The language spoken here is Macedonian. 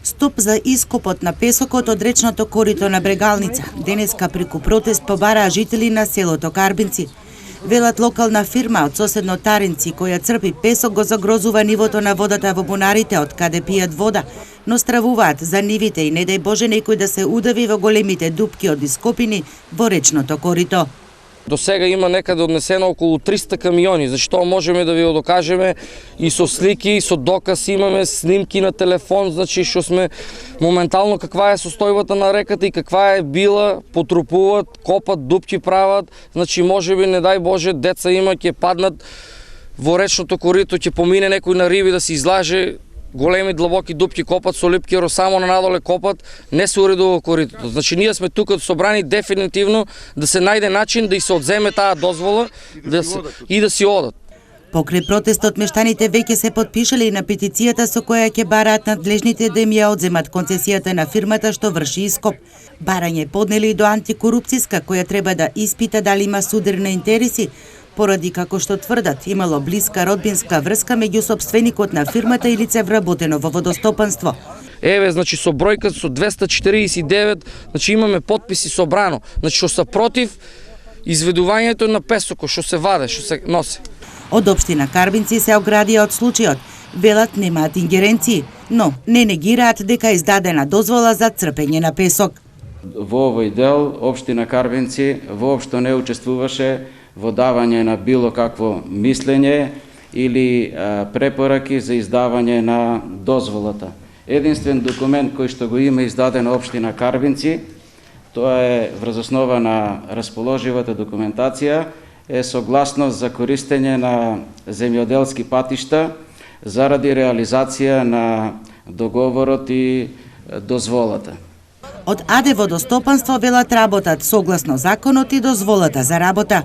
Стоп за ископот на песокот од речното корито на Брегалница. Денеска преку протест побараа жители на селото Карбинци. Велат локална фирма од соседно Таринци, која црпи песок, го загрозува нивото на водата во бунарите од каде пијат вода, но стравуваат за нивите и не дај Боже некој да се удави во големите дупки од ископини во речното корито. До сега има некаде однесено околу 300 камиони, зашто можеме да ви го докажеме и со слики, и со доказ, имаме снимки на телефон, значи што сме моментално каква е состојбата на реката и каква е била, потрупуваат, копат, дупки прават, значи можеби не дај Боже деца има ќе паднат во речното корито, ќе помине некој на риби да се излаже. Големи длабоки дупки копат со липкиро, само на надоле копат, не се уредува коритото. Значи ние сме тука собрани дефинитивно да се најде начин да и се одземе таа дозвола и да си одат. Покрај протестот, мештаните веќе се потпишале и на петицијата со која ќе бараат надлежните да им ја одземат концесијата на фирмата што врши ископ. Барање поднели и до антикорупцијска, која треба да испита дали има судирни интереси, поради како што тврдат имало блиска родбинска врска меѓу сопственикот на фирмата и лице вработено во водостопанство. Еве, значи со бројка со 249, значи имаме потписи собрано, значи што се против изведувањето на песокот, што се ваде, што се носи. Од општина Карбинци се оградија од случајот. Велат немаат ингеренции, но не негираат дека е издадена дозвола за црпење на песок. Во овој дел општина Карбинци воопшто не учествуваше во давање на било какво мислење или препораки за издавање на дозволата. Единствен документ кој што го има издаден општина Карбинци, тоа е врз основа на расположивата документација, е согласност за користење на земјоделски патишта заради реализација на договорот и дозволата. Од АД водостопанство велат работат согласно законот и дозволата за работа.